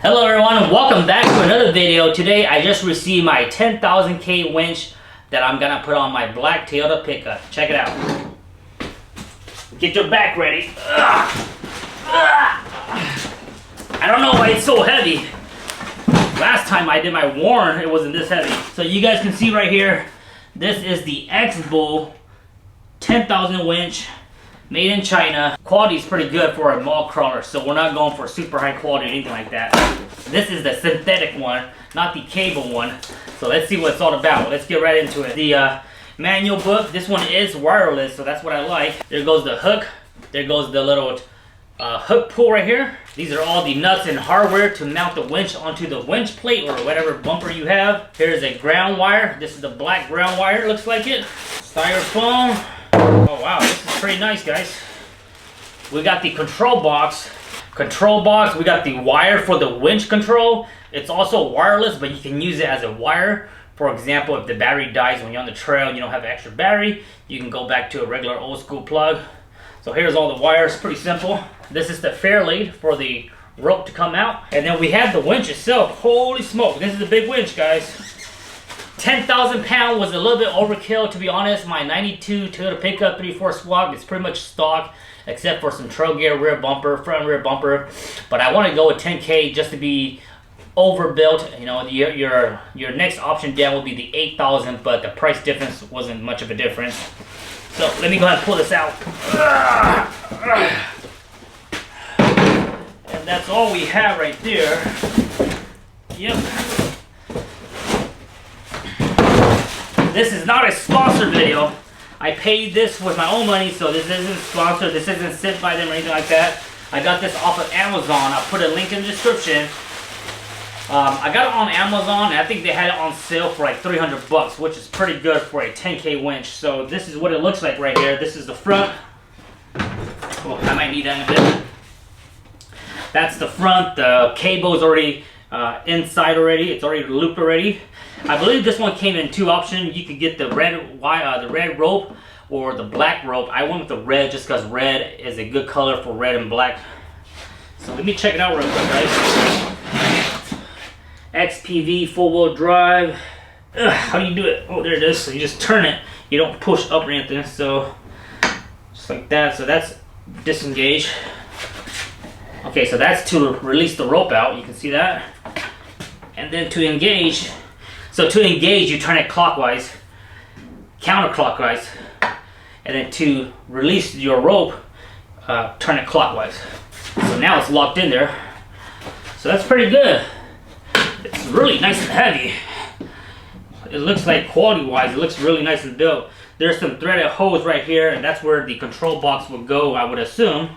Hello everyone and welcome back to another video. Today I just received my 10,000K winch that I'm gonna put on my black Toyota pickup. Check it out. Get your back ready. I don't know why it's so heavy. Last time I did my Warren, it wasn't this heavy. So you guys can see right here, this is the Xbull 10,000 winch. Made in China. Quality is pretty good for a mall crawler, so we're not going for super high quality or anything like that. This is the synthetic one, not the cable one. So let's see what it's all about. Let's get right into it. The manual book, this one is wireless, so that's what I like. There goes the hook. There goes the little hook pull right here. These are all the nuts and hardware to mount the winch onto the winch plate or whatever bumper you have. Here's a ground wire. This is the black ground wire, looks like it. Styrofoam. Oh wow, this is pretty nice, guys. We got the control box. We got the wire for the winch control. It's also wireless, but you can use it as a wire. For example, if the battery dies when you're on the trail and you don't have an extra battery, you can go back to a regular old school plug. So here's all the wires, pretty simple. This is the fair lead for the rope to come out. And then we have the winch itself. Holy smoke, this is a big winch, guys. 10,000 pound was a little bit overkill, to be honest. My 92 Toyota pickup 3/4 swap is pretty much stock, except for some trail gear, rear bumper, front and rear bumper. But I want to go with 10K just to be overbuilt. You know, your next option down will be the 8,000, but the price difference wasn't much of a difference. So let me go ahead and pull this out. And that's all we have right there. Yep. This is not a sponsored video. I paid this with my own money, so this isn't sponsored. This isn't sent by them or anything like that. I got this off of Amazon. I'll put a link in the description. I got it on Amazon, and I think they had it on sale for like 300 bucks, which is pretty good for a 10K winch. So this is what it looks like right here. This is the front. Oh, I might need that in a bit. That's the front. The cable's already inside already. It's already looped already. I believe this one came in two options. You could get the red rope or the black rope. I went with the red just because red is a good color for red and black. So let me check it out real quick, guys. XPV full-wheel drive. How do you do it? Oh, there it is. So you just turn it. You don't push up or anything. So just like that. So that's disengage. Okay, so that's to release the rope out. You can see that. And then to engage. So to engage, you turn it clockwise, counterclockwise, and then to release your rope, turn it clockwise. So now it's locked in there. So that's pretty good. It's really nice and heavy. It looks like quality-wise, it looks really nice and built. There's some threaded hose right here, and that's where the control box would go, I would assume.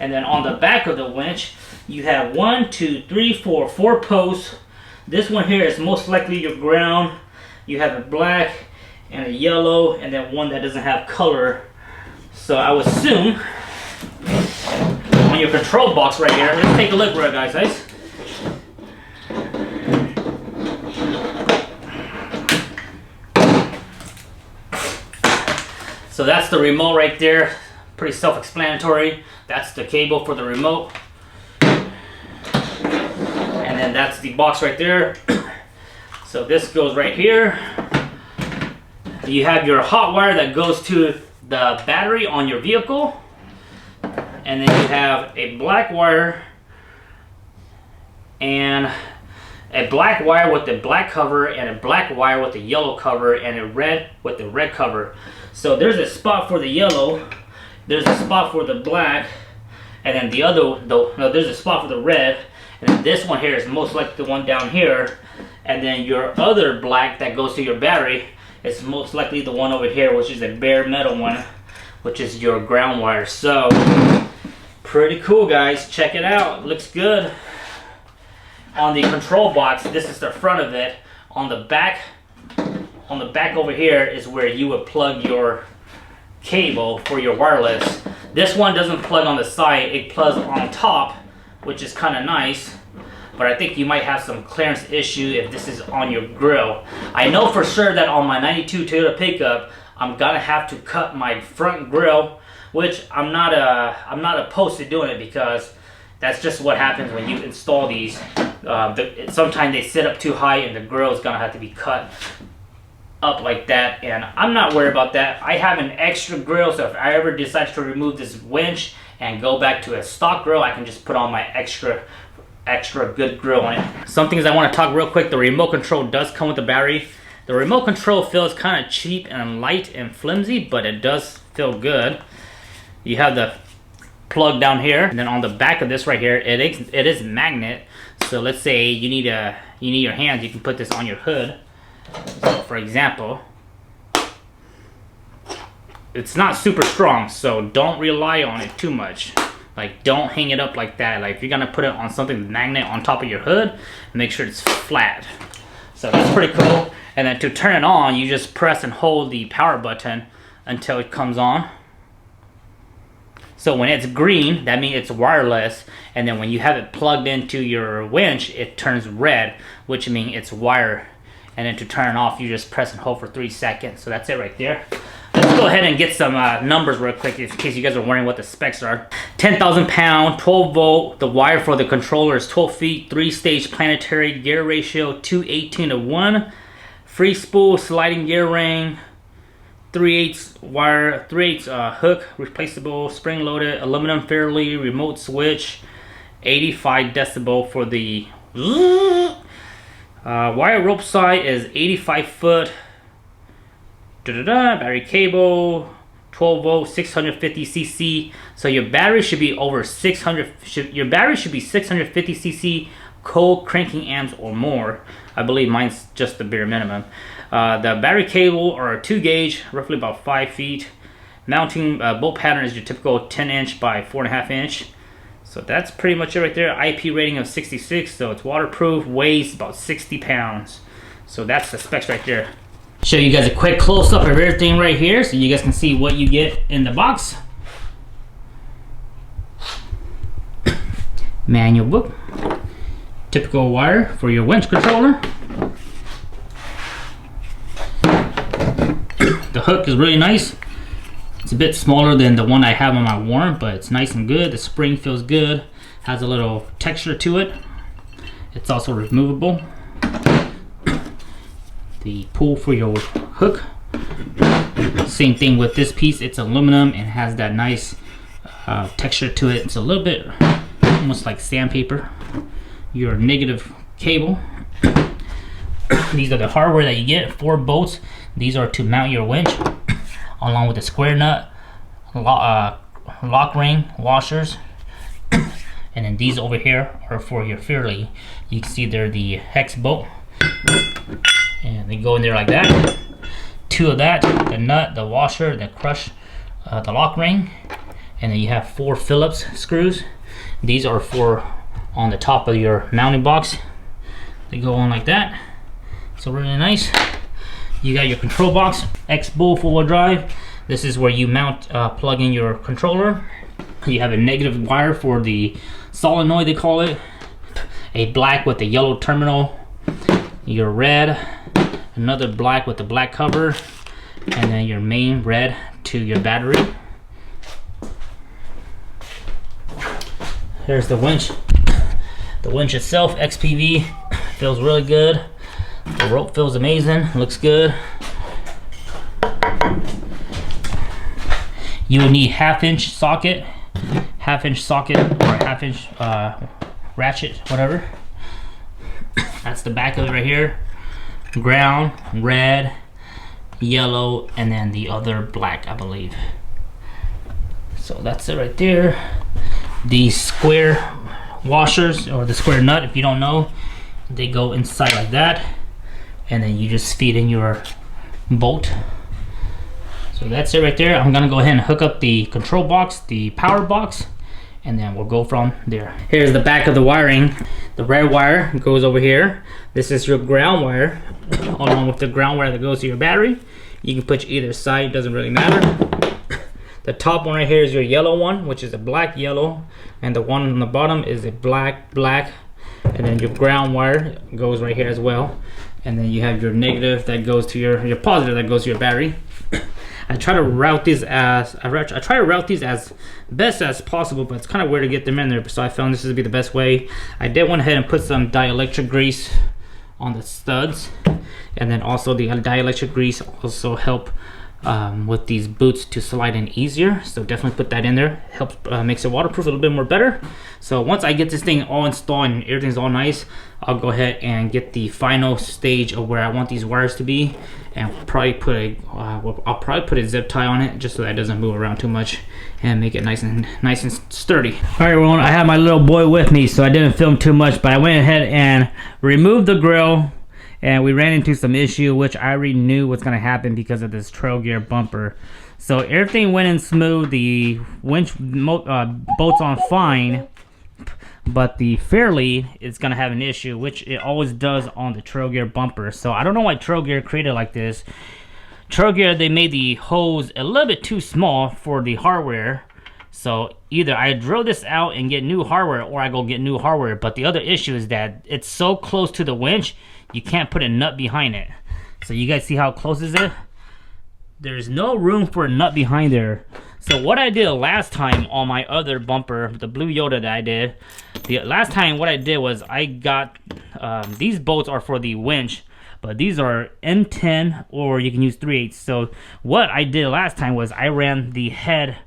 And then on the back of the winch, you have 4 posts. This one here is most likely your ground. You have a black and a yellow, and then one that doesn't have color. So I would assume on your control box right here, let's take a look right, guys. So that's the remote right there. Pretty self-explanatory. That's the cable for the remote. And that's the box right there. So this goes right here. You have your hot wire that goes to the battery on your vehicle. And then you have a black wire and a black wire with the black cover and a black wire with the yellow cover and a red with the red cover. So there's a spot for the yellow, there's a spot for the black, and then there's a spot for the red. And then this one here is most likely the one down here. And then your other black that goes to your battery is most likely the one over here, which is a bare metal one, which is your ground wire. So, pretty cool, guys. Check it out. It looks good. On the control box, this is the front of it. On the back over here is where you would plug your cable for your wireless. This one doesn't plug on the side. It plugs on top, which is kind of nice, but I think you might have some clearance issue if this is on your grill. I know for sure that on my 92 Toyota pickup, I'm gonna have to cut my front grill, which I'm not opposed to doing it because that's just what happens when you install these. Sometimes they sit up too high and the grill is gonna have to be cut up like that, and I'm not worried about that. I have an extra grill, so if I ever decide to remove this winch and go back to a stock grill, I can just put on my extra good grill on it. Some things I want to talk real quick. The remote control does come with the battery. The remote control feels kind of cheap and light and flimsy, but it does feel good. You have the plug down here, and then on the back of this right here, it is magnet. So let's say you need your hands, you can put this on your hood. So for example, it's not super strong, so don't rely on it too much. Like, don't hang it up like that. Like, if you're gonna put it on something magnet on top of your hood, make sure it's flat. So that's pretty cool. And then to turn it on, you just press and hold the power button until it comes on. So when it's green, that means it's wireless. And then when you have it plugged into your winch, it turns red, which means it's wired. And then to turn it off, you just press and hold for 3 seconds. So that's it right there. Let's go ahead and get some numbers real quick in case you guys are wondering what the specs are. 10,000 pound, 12 volt. The wire for the controller is 12 feet, 3-stage planetary gear ratio, 2:18:1. Free spool, sliding gear ring, 3/8 wire, 3/8 hook, replaceable, spring loaded, aluminum fairly, remote switch, 85 decibel for the wire rope side is 85 foot. Battery cable, 12 volt, 650 cc. So your battery should be over 600. Your battery should be 650 cc cold cranking amps or more. I believe mine's just the bare minimum. The battery cable are a 2 gauge, roughly about 5 feet. Mounting bolt pattern is your typical 10" by 4.5 inch. So that's pretty much it right there. IP rating of 66, so it's waterproof, weighs about 60 pounds. So that's the specs right there. Show you guys a quick close-up of everything right here so you guys can see what you get in the box. Manual book. Typical wire for your winch controller. The hook is really nice. It's a bit smaller than the one I have on my worm, but it's nice and good. The spring feels good. Has a little texture to it. It's also removable. The pull for your hook. Same thing with this piece. It's aluminum and has that nice texture to it. It's a little bit almost like sandpaper. Your negative cable. These are the hardware that you get. 4 bolts. These are to mount your winch, along with the square nut, lock ring, washers, and then these over here are for your fairly. You can see they're the hex bolt, and they go in there like that. 2 of that, the nut, the washer, the crush, the lock ring, and then you have 4 Phillips screws. These are for on the top of your mounting box. They go on like that. So really nice. You got your control box, Xbull 4-wheel drive. This is where you mount, plug in your controller. You have a negative wire for the solenoid, they call it. A black with a yellow terminal. Your red, another black with the black cover, and then your main red to your battery. Here's the winch. The winch itself, XPV, feels really good. The rope feels amazing, looks good. You will need 1/2 inch socket, or 1/2 inch ratchet, whatever. That's the back of it right here. Ground, red, yellow, and then the other black, I believe. So that's it right there. The square washers, or the square nut, if you don't know, they go inside like that, and then you just feed in your bolt. So that's it right there. I'm gonna go ahead and hook up the control box, the power box, and then we'll go from there. Here's the back of the wiring. The red wire goes over here. This is your ground wire, along with the ground wire that goes to your battery. You can put either side, doesn't really matter. The top one right here is your yellow one, which is a black yellow, and the one on the bottom is a black, and then your ground wire goes right here as well. And then you have your negative that goes to your positive that goes to your battery. I try to route these as best as possible, but it's kind of weird to get them in there. So I found this would be the best way. I did went ahead and put some dielectric grease on the studs, and then also the dielectric grease also help with these boots to slide in easier. So definitely put that in there. Helps makes it waterproof a little bit more better. So once I get this thing all installed and everything's all nice, I'll go ahead and get the final stage of where I want these wires to be, and probably put a I'll probably put a zip tie on it just so that it doesn't move around too much, and make it nice and sturdy. All right, everyone, I have my little boy with me, so I didn't film too much, but I went ahead and removed the grill, and we ran into some issue which I already knew was going to happen because of this trail gear bumper. So everything went in smooth, the winch bolts on fine, but the fair lead is going to have an issue, which it always does on the trail gear bumper. So I don't know why trail gear created like this. Trail gear, they made the hose a little bit too small for the hardware. So either I drill this out and get new hardware, or I go get new hardware. But the other issue is that it's so close to the winch, you can't put a nut behind it. So you guys see how close is it? There's no room for a nut behind there. So what I did last time on my other bumper, the blue Yoda that I did, the last time what I did was I got, these bolts are for the winch, but these are N10 or you can use 3/8. So what I did last time was I ran the head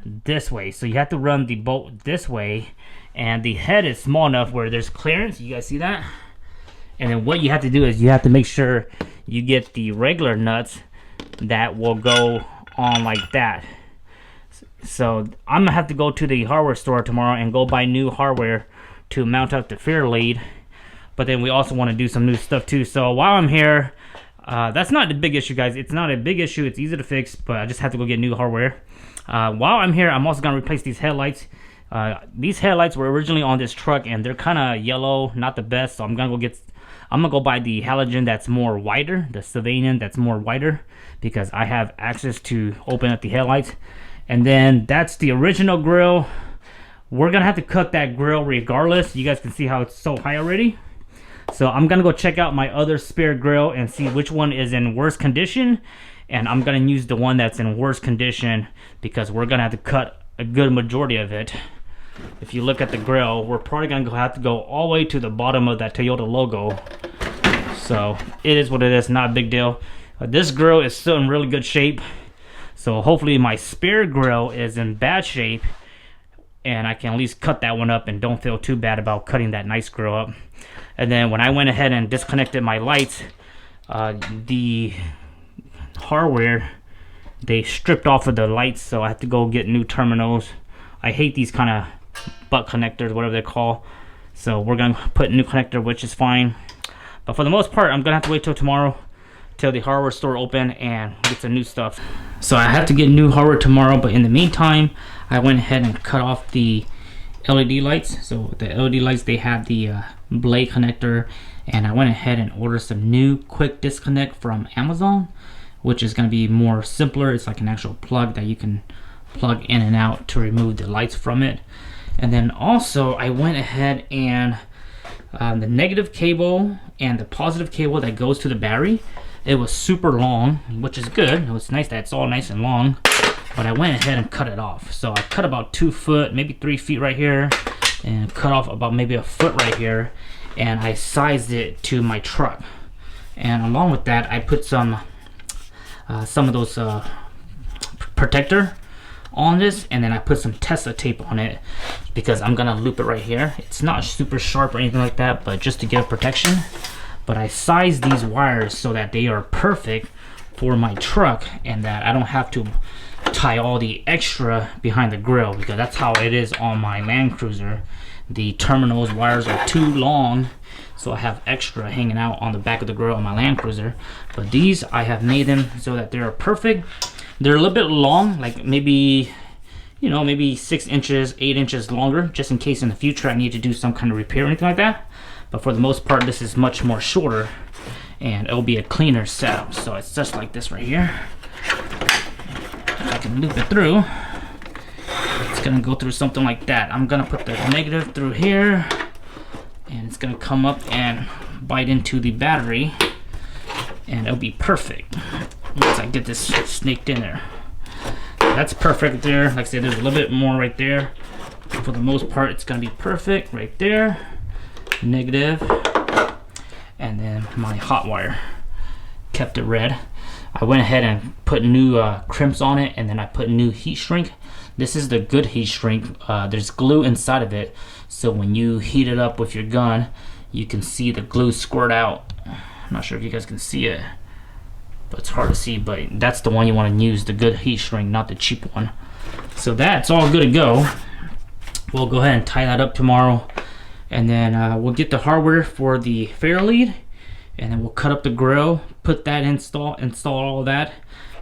this way. So you have to run the bolt this way, and the head is small enough where there's clearance. You guys see that? And then what you have to do is you have to make sure you get the regular nuts that will go on like that. So I'm gonna have to go to the hardware store tomorrow and go buy new hardware to mount up the fair lead. But then we also want to do some new stuff too. So while I'm here, that's not the big issue, guys. It's not a big issue. It's easy to fix, but I just have to go get new hardware. While I'm here, I'm also gonna replace these headlights. These headlights were originally on this truck, and they're kind of yellow, not the best. So I'm gonna go buy the halogen that's more wider, the Sylvanian that's more wider, because I have access to open up the headlights. And then that's the original grill. We're gonna have to cut that grill regardless. You guys can see how it's so high already. So I'm gonna go check out my other spare grill and see which one is in worse condition, and I'm gonna use the one that's in worse condition because we're gonna have to cut a good majority of it. If you look at the grill, we're probably gonna have to go all the way to the bottom of that Toyota logo. So it is what it is, not a big deal. This grill is still in really good shape. So hopefully my spare grill is in bad shape, and I can at least cut that one up and don't feel too bad about cutting that nice grill up. And then when I went ahead and disconnected my lights, the hardware, they stripped off of the lights, so I have to go get new terminals. I hate these kind of butt connectors, whatever they're called. So we're gonna put a new connector, which is fine. But for the most part, I'm gonna have to wait till tomorrow, till the hardware store open, and get some new stuff. So I have to get new hardware tomorrow, but in the meantime, I went ahead and cut off the LED lights. So the LED lights, they have the blade connector, and I went ahead and ordered some new quick disconnect from Amazon, which is going to be more simpler. It's like an actual plug that you can plug in and out to remove the lights from it. And then also I went ahead and the negative cable and the positive cable that goes to the battery, it was super long, which is good. It was nice that it's all nice and long, but I went ahead and cut it off. So I cut about 2 foot, maybe 3 feet right here, and cut off about maybe a foot right here, and I sized it to my truck. And along with that, I put some of those protector on this, and then I put some Tesla tape on it because I'm gonna loop it right here. It's not super sharp or anything like that, but just to give protection. But I sized these wires so that they are perfect for my truck, and that I don't have to tie all the extra behind the grill, because that's how it is on my Land Cruiser. The terminals wires are too long, so I have extra hanging out on the back of the grill on my Land Cruiser. But these, I have made them so that they're perfect. They're a little bit long, like maybe, you know, maybe 6 inches, 8 inches longer, just in case in the future I need to do some kind of repair or anything like that. But for the most part, this is much more shorter, and it'll be a cleaner setup. So it's just like this right here. If I can loop it through, it's gonna go through something like that. I'm gonna put the negative through here, and it's gonna come up and bite into the battery, and it'll be perfect. once I get this snaked in there. That's perfect there. Like I said, there's a little bit more right there. For the most part, it's gonna be perfect right there. Negative. And then my hot wire kept it red. I went ahead and put new crimps on it, and then I put new heat shrink. This is the good heat shrink. There's glue inside of it, so when you heat it up with your gun, you can see the glue squirt out. I'm not sure if you guys can see it, but it's hard to see, but that's the one you want to use, the good heat shrink, not the cheap one. So that's all good to go. We'll go ahead and tie that up tomorrow, and then we'll get the hardware for the fair lead, and then we'll cut up the grill, put that install all that,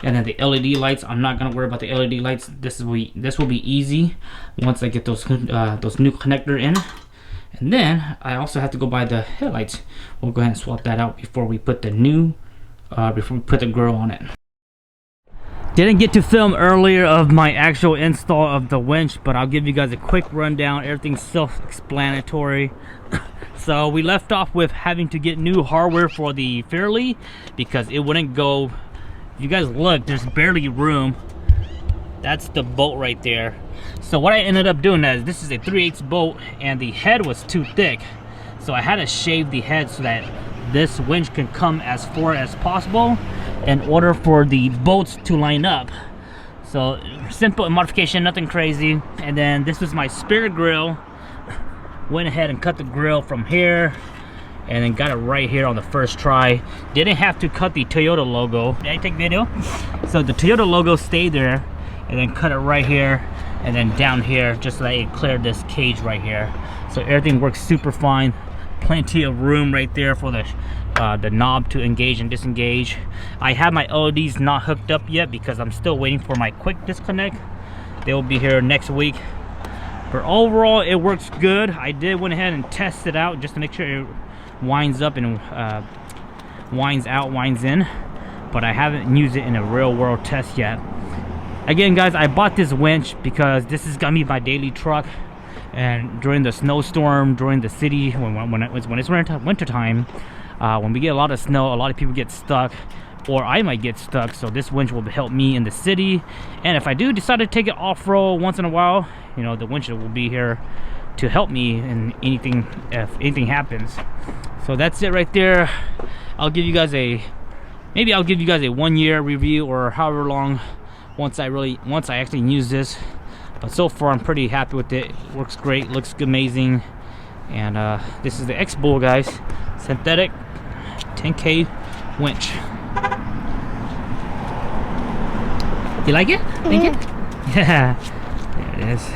and then the LED lights. I'm not gonna worry about the LED lights. This will be easy once I get those new connector in. And then I also have to go buy the headlights. We'll go ahead and swap that out before we put the grill on it. Didn't get to film earlier of my actual install of the winch, but I'll give you guys a quick rundown. Everything's self-explanatory. So we left off with having to get new hardware for the fairlead because it wouldn't go. If you guys look, there's barely room. That's the bolt right there. So what I ended up doing is, this is a 3/8 bolt and the head was too thick. So I had to shave the head so that this winch can come as far as possible in order for the bolts to line up. So simple modification, nothing crazy. And then this was my spare grill. Went ahead and cut the grill from here and then got it right here on the first try. Didn't have to cut the Toyota logo. Did I take video? So the Toyota logo stayed there, and then cut it right here and then down here just so that it cleared this cage right here. So everything works super fine. Plenty of room right there for the knob to engage and disengage. I have my LEDs not hooked up yet because I'm still waiting for my quick disconnect. They will be here next week. But overall, it works good. I went ahead and test it out just to make sure it winds up and winds out, winds in. But I haven't used it in a real world test yet. Again, guys, I bought this winch because this is gonna be my daily truck. And during the snowstorm, during the city, when it's winter time, when we get a lot of snow, a lot of people get stuck, or I might get stuck. So this winch will help me in the city. And if I do decide to take it off-road once in a while, you know, the winch will be here to help me in anything, if anything happens. So that's it right there. I'll give you guys maybe I'll give you guys a 1-year review, or however long, once I actually use this. But so far I'm pretty happy with it. It works great, looks amazing. And this is the Xbull, guys, synthetic 10K winch. You like it? Think it? Yeah. There it is.